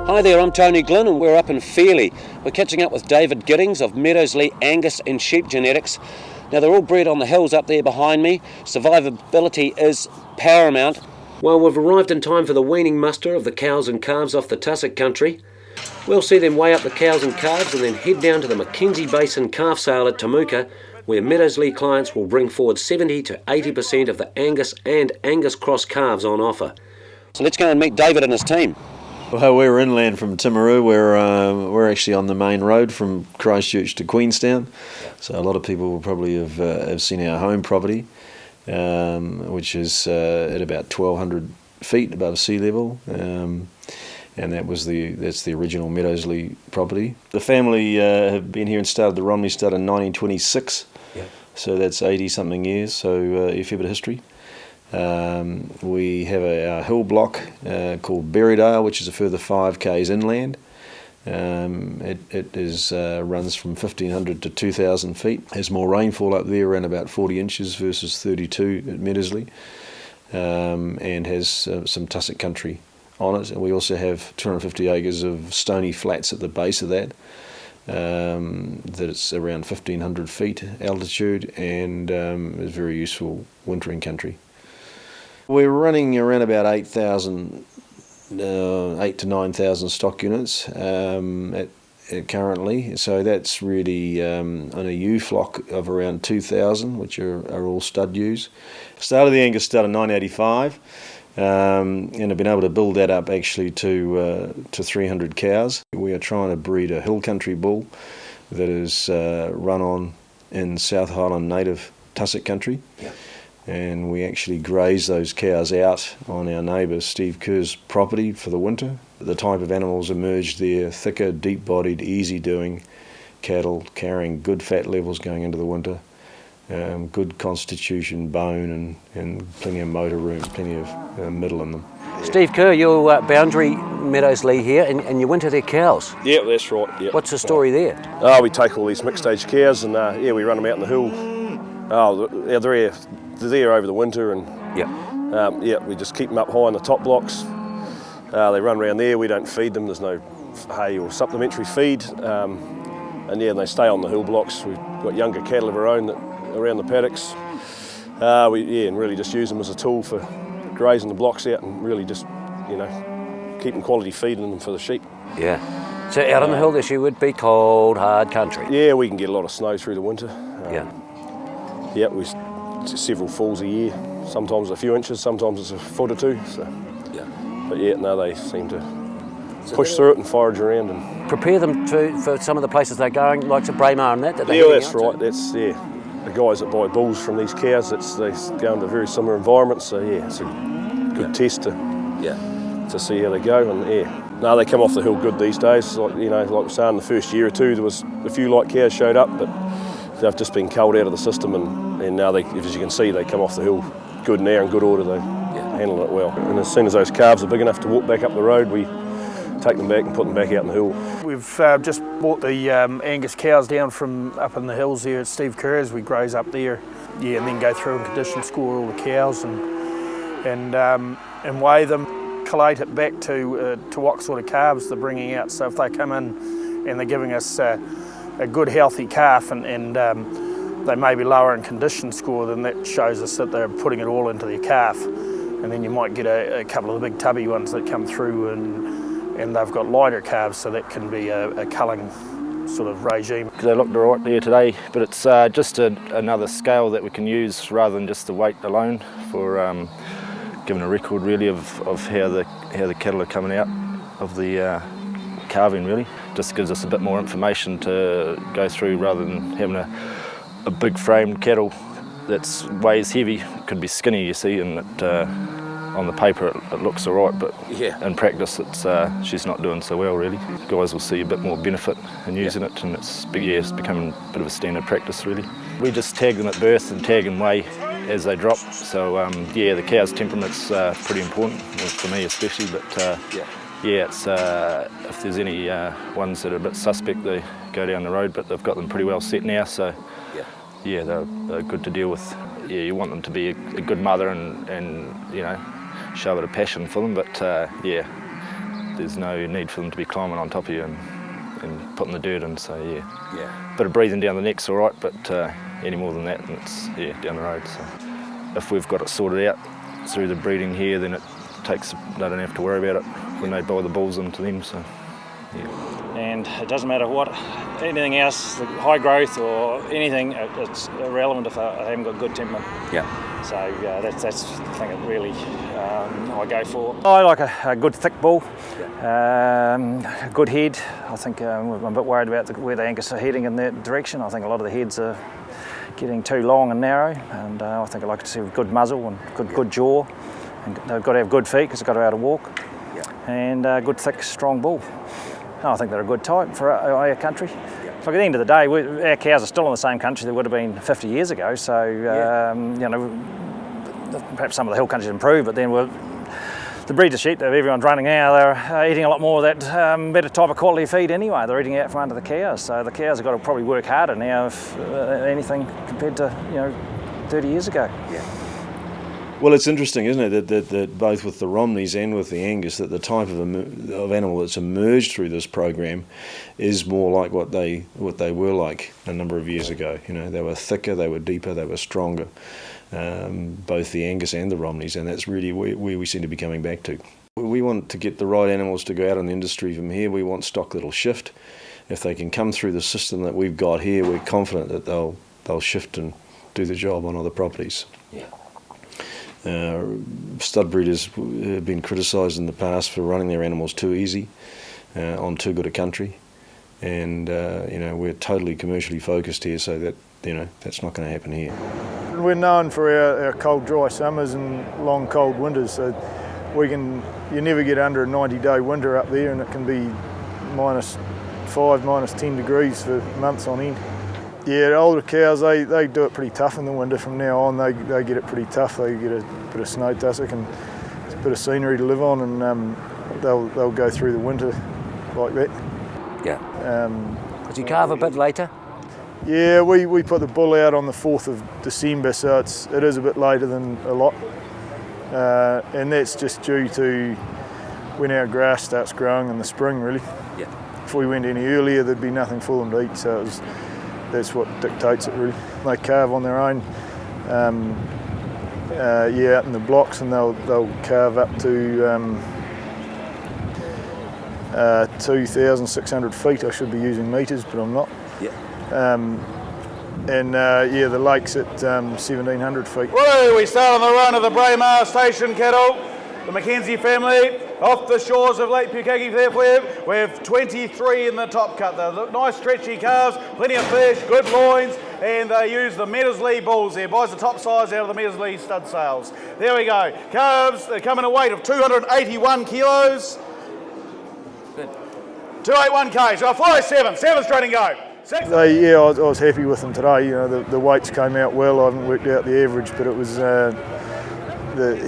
Hi there, I'm Tony Glynn and we're up in Fairlie. We're catching up with David Giddings of Meadowslea Angus and Sheep Genetics. Now they're all bred on the hills up there behind me. Survivability is paramount. Well, we've arrived in time for the weaning muster of the cows and calves off the tussock country. We'll see them weigh up the cows and calves and then head down to the Mackenzie Basin calf sale at Temuka, where Meadowslea clients will bring forward 70 to 80% of the Angus and Angus cross calves on offer. So let's go and meet David and his team. Well, we're inland from Timaru. We're actually on the main road from Christchurch to Queenstown. So a lot of people will probably have seen our home property, which is at about 1,200 feet above sea level. And that's the original Meadowslea property. The family have been here and started the Romney Stud in 1926, so that's 80-something years, so a fair bit of history. We have our hill block called Berrydale, which is a further 5 k's inland. It runs from 1,500 to 2,000 feet. There's more rainfall up there, around about 40 inches versus 32 at Meadowslea, and has some tussock country on it. And we also have 250 acres of stony flats at the base of that. That it's around 1,500 feet altitude and is very useful wintering country. We're running around about 8,000, 8 to 9,000 stock units currently. So that's really on a ewe flock of around 2,000, which are all stud ewes. Started the Angus Stud in 1985, and have been able to build that up actually to 300 cows. We are trying to breed a hill country bull that is run on in South Highland native tussock country. Yeah. And we actually graze those cows out on our neighbour Steve Kerr's property for the winter. The type of animals emerged there: thicker, deep-bodied, easy-doing cattle carrying good fat levels going into the winter, good constitution, bone, and plenty of motor room, plenty of middle in them. Steve Kerr, you're boundary Meadowslea here, and you winter their cows. Yeah, that's right. Yep. What's the story there? We take all these mixed age cows and we run them out in the hill. They're there over the winter, and we just keep them up high on the top blocks. They run around there. We don't feed them. There's no hay or supplementary feed, and they stay on the hill blocks. We've got younger cattle of our own that around the paddocks. And really just use them as a tool for grazing the blocks out, and really just keeping quality feed in them for the sheep. Yeah. So out on the hill, this year would be cold, hard country. Yeah, we can get a lot of snow through the winter. Yeah, we several falls a year, sometimes a few inches, sometimes it's a foot or two. So. Yeah. But they seem to push through it and forage around and prepare them for some of the places they're going, like to Braemar and that. That's right. That's the guys that buy bulls from these cows. They go into very similar environments. So it's a good test to see how they go. And they come off the hill good these days. Like we're saying, the first year or two there was a few light cows showed up, but they've just been culled out of the system, and now as you can see, they come off the hill good now, in good order. They handle it well. And as soon as those calves are big enough to walk back up the road, we take them back and put them back out in the hill. We've just brought the Angus cows down from up in the hills here at Steve Kerr's. We graze up there, and then go through and condition score all the cows and weigh them, collate it back to what sort of calves they're bringing out. So if they come in and they're giving us a good healthy calf and they may be lower in condition score, then that shows us that they're putting it all into their calf. And then you might get a couple of the big tubby ones that come through and they've got lighter calves, so that can be a culling sort of regime. They looked all right there today, but it's just another scale that we can use rather than just the weight alone for giving a record really of how the cattle are coming out of the calving really. Just gives us a bit more information to go through rather than having a big framed cattle that weighs heavy. It could be skinny, you see, and on the paper it looks all right, but in practice she's not doing so well really. Guys will see a bit more benefit in using it, and it's becoming a bit of a standard practice really. We just tag them at birth and tag and weigh as they drop, so the cow's temperament's pretty important, for me especially, but it's if there's any ones that are a bit suspect, they go down the road, but they've got them pretty well set now, so they're good to deal with. You want them to be a good mother and show a bit of passion for them, but there's no need for them to be climbing on top of you and putting the dirt in. So Yeah. bit of breathing down the neck's all right, but any more than that, and it's down the road. So if we've got it sorted out through the breeding here, then they don't have to worry about it when they buy the bulls into them. So and it doesn't matter what anything else, the high growth or anything, it's irrelevant if they haven't got good temperament. Yeah. So that's the thing that really I go for. I like a good thick bull, a good head. I think I'm a bit worried about where the Angus are heading in that direction. I think a lot of the heads are getting too long and narrow, and I think I like to see a good muzzle and good jaw. And they've got to have good feet because they've got to be able to walk. Yeah. And a good thick strong bull. I think they're a good type for our country. Look, at the end of the day, our cows are still in the same country they would have been 50 years ago. So, you know, perhaps some of the hill countries improved, but then the breeds of sheep that everyone's running now, they're eating a lot more of that better type of quality feed anyway. They're eating out from under the cows. So the cows have got to probably work harder now, if anything, compared to 30 years ago. Yeah. Well, it's interesting, isn't it, that both with the Romneys and with the Angus, that the type of animal that's emerged through this program is more like what they were like a number of years ago. You know, they were thicker, they were deeper, they were stronger, both the Angus and the Romneys, and that's really where we seem to be coming back to. We want to get the right animals to go out in the industry from here. We want stock that'll shift. If they can come through the system that we've got here, we're confident that they'll shift and do the job on other properties. Yeah. Stud breeders have been criticised in the past for running their animals too easy on too good a country, and we're totally commercially focused here, so that that's not going to happen here. We're known for our cold, dry summers and long, cold winters. So you never get under a 90-day winter up there, and it can be -5, -10 degrees for months on end. Yeah, the older cows, they do it pretty tough in the winter. From now on, they get it pretty tough. They get a bit of snow tussock and a bit of scenery to live on, and they'll go through the winter like that. Yeah. Did you calve a bit later? Yeah, we put the bull out on the 4th of December, so it is a bit later than a lot, and that's just due to when our grass starts growing in the spring, really. Yeah. If we went any earlier, there'd be nothing for them to eat, so that's what dictates it, really. They calve on their own, out in the blocks, and they'll calve up to 2,600 feet. I should be using metres, but I'm not. Yeah. The lake's at 1,700 feet. Woo! We start on the run of the Turihaua Station cattle, the Mackenzie family, off the shores of Lake Pukaki with 23 in the top cut. They're nice stretchy calves, plenty of fish, good loins, and they use the Meadowslea bulls there. Buys the top size out of the Meadowslea stud sales. There we go. Calves, they come in a weight of 281 kilos. Good. 281 kg. So I fly 7 straight and go. I was happy with them today. The weights came out well. I haven't worked out the average, but it was the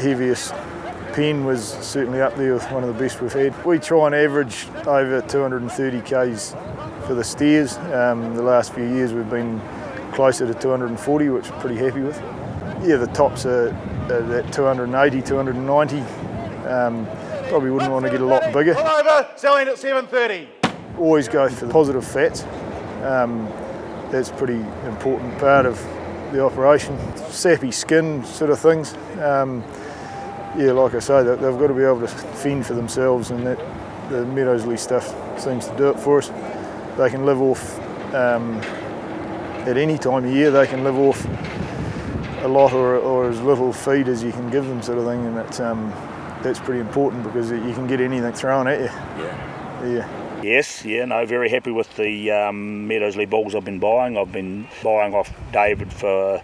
heaviest pen was certainly up there with one of the best we've had. We try and average over 230 kgs for the steers. The last few years we've been closer to 240, which we're pretty happy with. Yeah, the tops are at 280, 290. Probably wouldn't want to get a lot bigger. Pull over, selling at 730. Always go for the positive fats. That's a pretty important part of the operation. Sappy skin sort of things. Like I say, they've got to be able to fend for themselves, and that the Meadowslea stuff seems to do it for us. They can live off, at any time of year, they can live off a lot or as little feed as you can give them, sort of thing, and that's pretty important because you can get anything thrown at you. Yeah. Yes, very happy with the Meadowslea bulls I've been buying. I've been buying off David for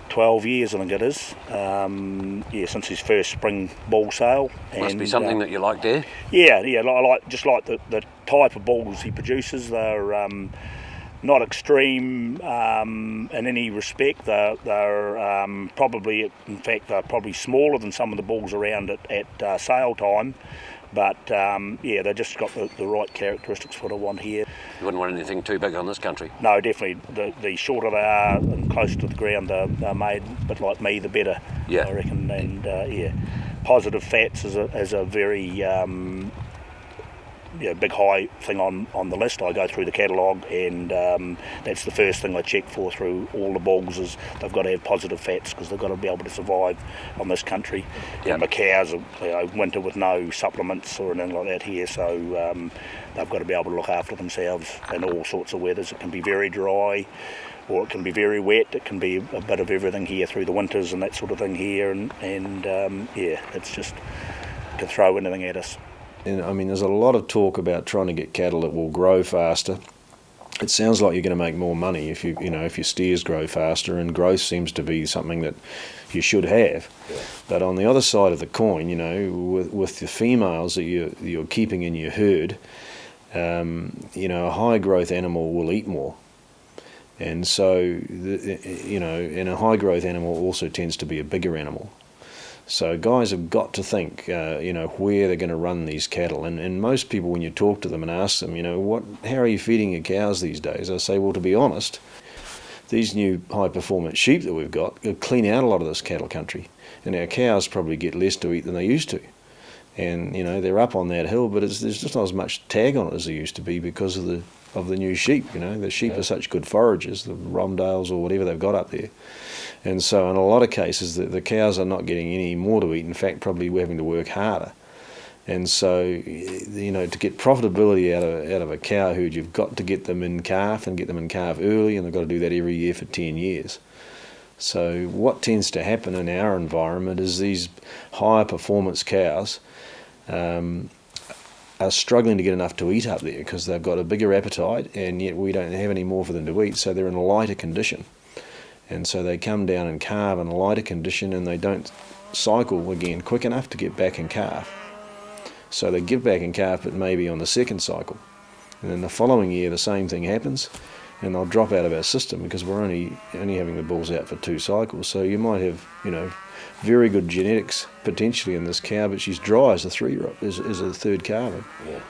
12 years, I think it is. Since his first spring bull sale. Must be something that you like there. Yeah. I like the type of bulls he produces. They're not extreme in any respect. They're probably, in fact, they're probably smaller than some of the bulls around at sale time. But they've just got the right characteristics for what I want here. You wouldn't want anything too big on this country? No, definitely. The shorter they are and closer to the ground they're made, but like me, the better, yeah. I reckon. And positive fats is a very big high thing on the list. I go through the catalogue, and that's the first thing I check for through all the bulls, is they've got to have positive fats, because they've got to be able to survive on this country. And my cows are winter with no supplements or anything like that here, so they've got to be able to look after themselves in all sorts of weathers. It can be very dry, or it can be very wet. It can be a bit of everything here through the winters and that sort of thing here, and it's just, can throw anything at us. And I mean, there's a lot of talk about trying to get cattle that will grow faster. It sounds like you're going to make more money if if your steers grow faster, and growth seems to be something that you should have. Yeah. But on the other side of the coin, with the females that you're keeping in your herd, a high growth animal will eat more, and so and a high growth animal also tends to be a bigger animal. So guys have got to think, where they're going to run these cattle. And most people, when you talk to them and ask them, how are you feeding your cows these days? I say, well, to be honest, these new high-performance sheep that we've got clean out a lot of this cattle country. And our cows probably get less to eat than they used to. And, they're up on that hill, but there's just not as much tag on it as there used to be because of the new sheep. The sheep are such good foragers, the Romdales or whatever they've got up there. And so in a lot of cases, the cows are not getting any more to eat. In fact, probably we're having to work harder. And so, to get profitability out of a cow herd, you've got to get them in calf and get them in calf early, and they've got to do that every year for 10 years. So what tends to happen in our environment is these higher performance cows are struggling to get enough to eat up there because they've got a bigger appetite, and yet we don't have any more for them to eat, so they're in a lighter condition. And so they come down and calve in a lighter condition, and they don't cycle again quick enough to get back in calf. So they give back in calf, but maybe on the second cycle. And then the following year the same thing happens, and they'll drop out of our system because we're only having the bulls out for 2 cycles. So you might have, very good genetics potentially in this cow, but she's dry as a third calving. Yeah.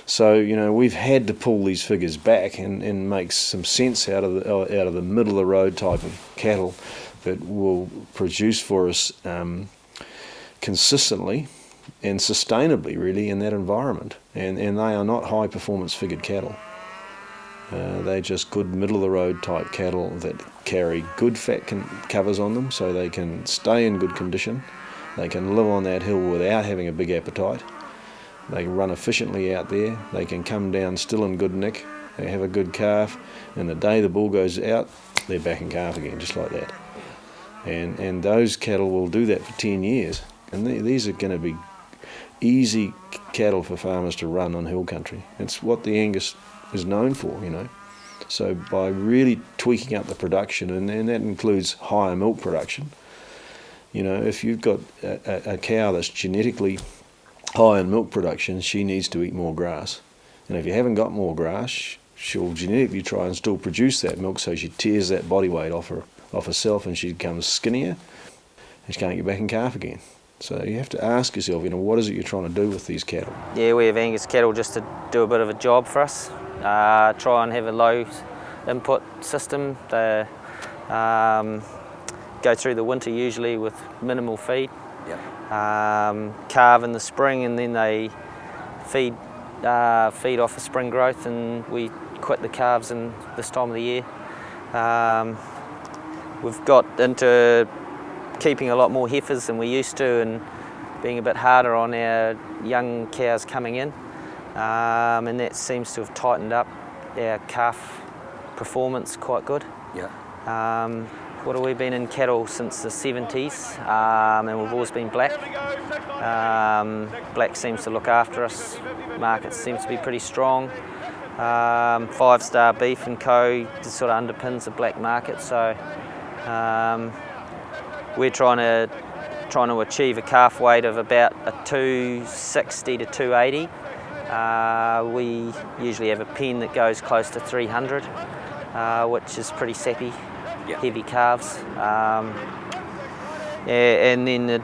So we've had to pull these figures back and make some sense out of the middle of the road type of cattle that will produce for us consistently and sustainably, really, in that environment. And they are not high performance figured cattle. They're just good middle of the road type cattle that carry good fat covers on them, so they can stay in good condition. They can live on that hill without having a big appetite. They run efficiently out there. They can come down still in good nick. They have a good calf, and the day the bull goes out, they're back in calf again, just like that. And those cattle will do that for 10 years. And these are going to be easy cattle for farmers to run on hill country. It's what the Angus is known for, So by really tweaking up the production, and that includes higher milk production, if you've got a cow that's genetically high in milk production, she needs to eat more grass. And if you haven't got more grass, she'll genetically try and still produce that milk, so she tears that body weight off herself, and she becomes skinnier, and she can't get back in calf again. So you have to ask yourself, what is it you're trying to do with these cattle? Yeah, we have Angus cattle just to do a bit of a job for us. Try and have a low input system. They go through the winter usually with minimal feed. Yep. Calve in the spring, and then they feed off the spring growth, and we quit the calves in this time of the year. We've got into keeping a lot more heifers than we used to, and being a bit harder on our young cows coming in, and that seems to have tightened up our calf performance quite good. Yeah. What have we been in cattle since the 70s, and we've always been black. Black seems to look after us. Market seems to be pretty strong. 5-star beef and co sort of underpins the black market. So we're trying to achieve a calf weight of about a 260 to 280. We usually have a pen that goes close to 300, which is pretty sappy. Yep. Heavy calves, and then the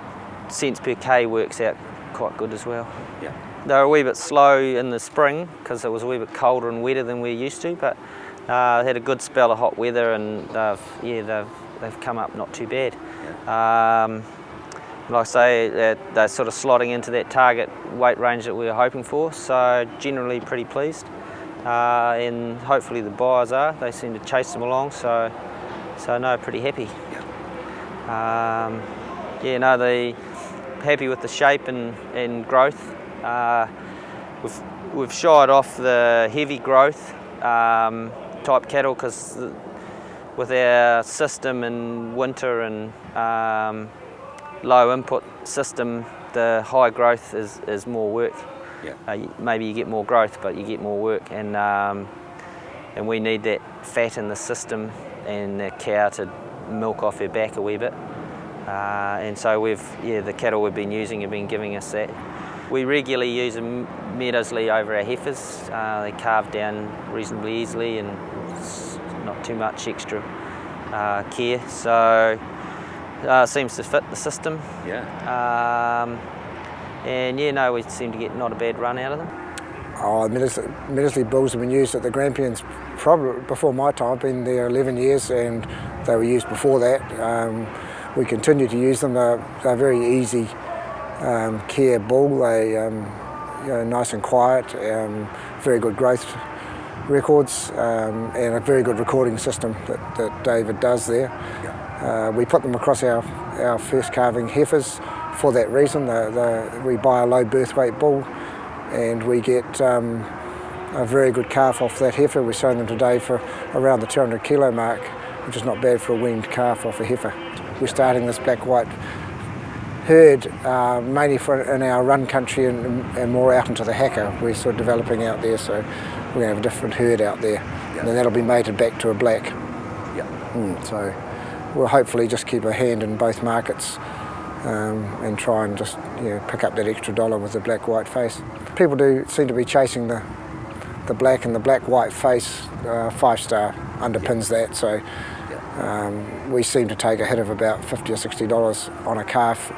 cents per K works out quite good as well. Yeah. They're a wee bit slow in the spring because it was a wee bit colder and wetter than we're used to, but had a good spell of hot weather, and they've come up not too bad. Yeah. like I say, they're sort of slotting into that target weight range that we were hoping for, so generally pretty pleased. And hopefully the buyers are. They seem to chase them along, so no, pretty happy. Yeah, no, they happy with the shape and growth. We've shied off the heavy growth type cattle because with our system in winter and low input system, the high growth is more work. Yeah. Maybe you get more growth, but you get more work, and we need that fat in the system and the cow to milk off her back a wee bit. And so the cattle we've been using have been giving us that. We regularly use a Meadowslea over our heifers. They calve down reasonably easily and it's not too much extra care, so it seems to fit the system. Yeah. And yeah, no, we seem to get not a bad run out of them. Meadowslea bulls have been used at the Grampians probably before my time. I've been there 11 years and they were used before that. We continue to use them. They're very easy care bull. They nice and quiet, very good growth records, and a very good recording system that David does there. We put them across our first calving heifers for that reason. We buy a low birth weight bull and we get a very good calf off that heifer. We're selling them today for around the 200 kilo mark, which is not bad for a weaned calf off a heifer. We're starting this black-white herd mainly in our run country and more out into the hacker. We're sort of developing out there, so we're going to have a different herd out there. And then that'll be mated back to a black. So we'll hopefully just keep a hand in both markets and try and just pick up that extra dollar with the black-white face. People do seem to be chasing the black, and the black-white face 5-star underpins that, so we seem to take a hit of about $50 or $60 on a calf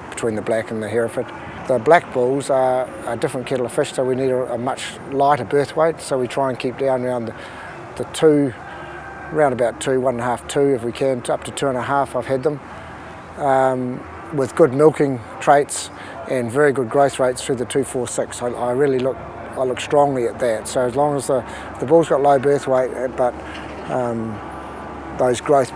between the black and the Hereford. The black bulls are a different kettle of fish, so we need a much lighter birth weight, so we try and keep down around the 2, around about 2, 1.5, 2 if we can, up to 2.5 I've had them, with good milking traits and very good growth rates through the 2, 4, 6. I really look strongly at that. So as long as the bull's got low birth weight, but those growth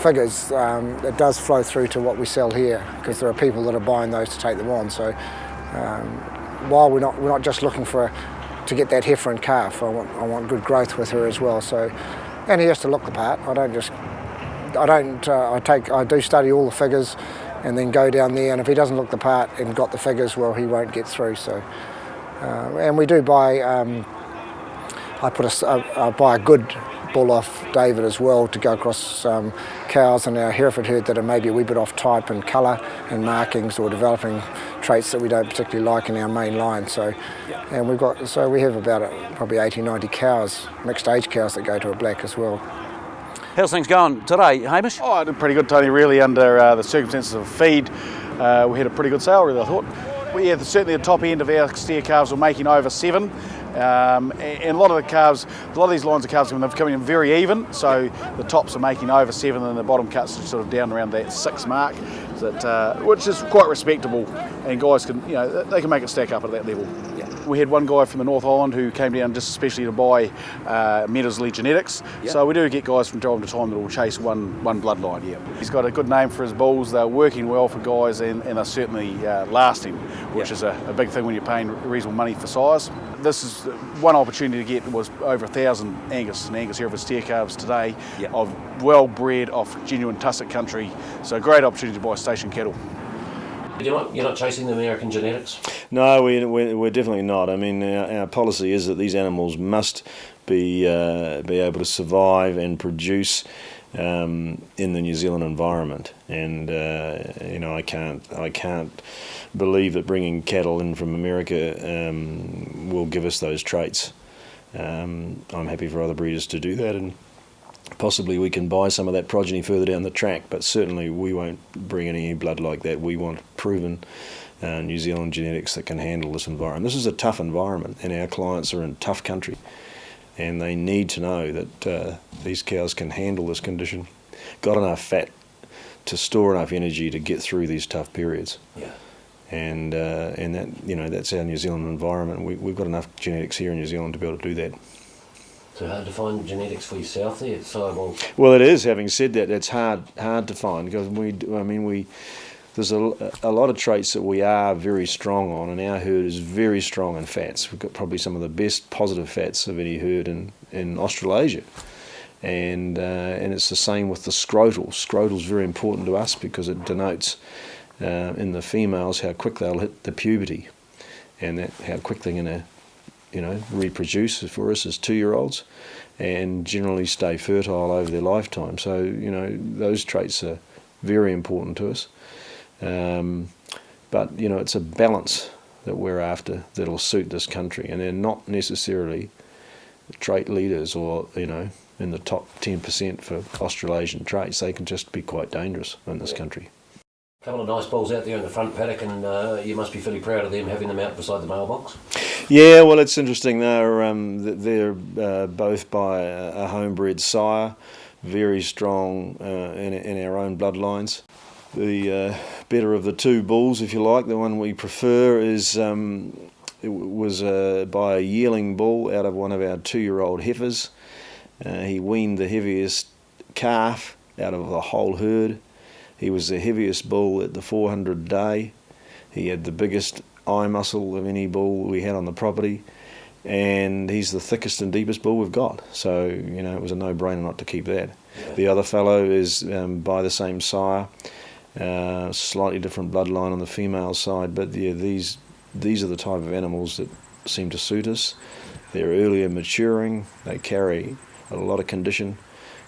figures, it does flow through to what we sell here, because there are people that are buying those to take them on. So while we're not just looking to get that heifer and calf, I want good growth with her as well. So, and he has to look the part. I do study all the figures and then go down there, and if he doesn't look the part and got the figures, well, he won't get through. So, and we do buy. I buy a good bull off David as well to go across cows in our Hereford herd that are maybe a wee bit off type and colour and markings, or developing traits that we don't particularly like in our main line. So, and we have about probably 80-90 cows, mixed age cows, that go to a black as well. How's things going today, Hamish? Oh, I did pretty good, Tony, really, under the circumstances of feed. We had a pretty good sale, really, I thought. Certainly the top end of our steer calves were making over 7. And a lot of these lines of calves, they've come in very even, so the tops are making over 7 and the bottom cuts are sort of down around that 6 mark, which is quite respectable, and guys can, they can make it stack up at that level. We had one guy from the North Island who came down just especially to buy Meadowslea genetics. So we do get guys from time to time that will chase one bloodline. He's got a good name for his bulls. They're working well for guys, and they're certainly lasting, which is a big thing when you're paying reasonable money for size. This is one opportunity to get was over 1,000 Angus and Angus Hereford steer calves today, of well bred off genuine tussock country. So a great opportunity to buy station cattle. You're not chasing the American genetics? No, we're definitely not. I mean, our policy is that these animals must be able to survive and produce in the New Zealand environment, and I can't believe that bringing cattle in from America will give us those traits. I'm happy for other breeders to do that, and possibly we can buy some of that progeny further down the track, but certainly we won't bring any blood like that. We want proven New Zealand genetics that can handle this environment. This is a tough environment, and our clients are in tough country, and they need to know that these cows can handle this condition, got enough fat to store enough energy to get through these tough periods. Yeah. And that, you know, that's our New Zealand environment. We've got enough genetics here in New Zealand to be able to do that. So hard to find genetics for yourself there? Well, it is. Having said that, it's hard to find because there's a lot of traits that we are very strong on, and our herd is very strong in fats. We've got probably some of the best positive fats of any herd in Australasia. And it's the same with the scrotal. Scrotal is very important to us because it denotes in the females how quick they'll hit the puberty, and that how quick they're going to, you know, reproduce for us as 2-year-olds, and generally stay fertile over their lifetime. So, you know, those traits are very important to us. But, you know, it's a balance that we're after that'll suit this country, and they're not necessarily trait leaders or, you know, in the top 10% for Australasian traits. They can just be quite dangerous in this country. A couple of nice bulls out there in the front paddock, and you must be fairly proud of them, having them out beside the mailbox. Yeah, well, it's interesting. They're both by a homebred sire, very strong in our own bloodlines. The better of the two bulls, if you like, the one we prefer is was by a yearling bull out of one of our 2-year-old heifers. He weaned the heaviest calf out of the whole herd. He was the heaviest bull at the 400 day. He had the biggest eye muscle of any bull we had on the property, and he's the thickest and deepest bull we've got. So, you know, it was a no-brainer not to keep that. Yeah. The other fellow is by the same sire, slightly different bloodline on the female side, but yeah, these are the type of animals that seem to suit us. They're earlier maturing, they carry a lot of condition,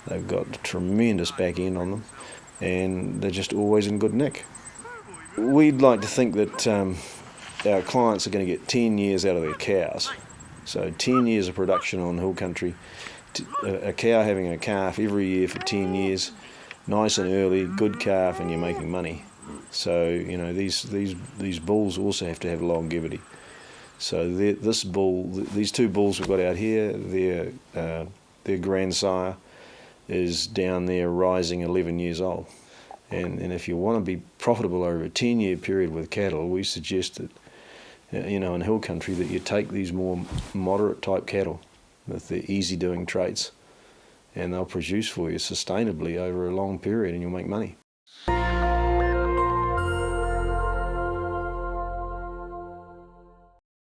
they've got tremendous back end on them, and they're just always in good nick. We'd like to think that our clients are going to get 10 years out of their cows. So 10 years of production on hill country, a cow having a calf every year for 10 years, nice and early, good calf, and you're making money. So, you know, these bulls also have to have longevity. So these two bulls we've got out here, their grandsire is down there rising 11 years old. And if you want to be profitable over a 10-year period with cattle, we suggest that, you know, in hill country, that you take these more moderate type cattle with the easy doing traits, and they'll produce for you sustainably over a long period, and you'll make money.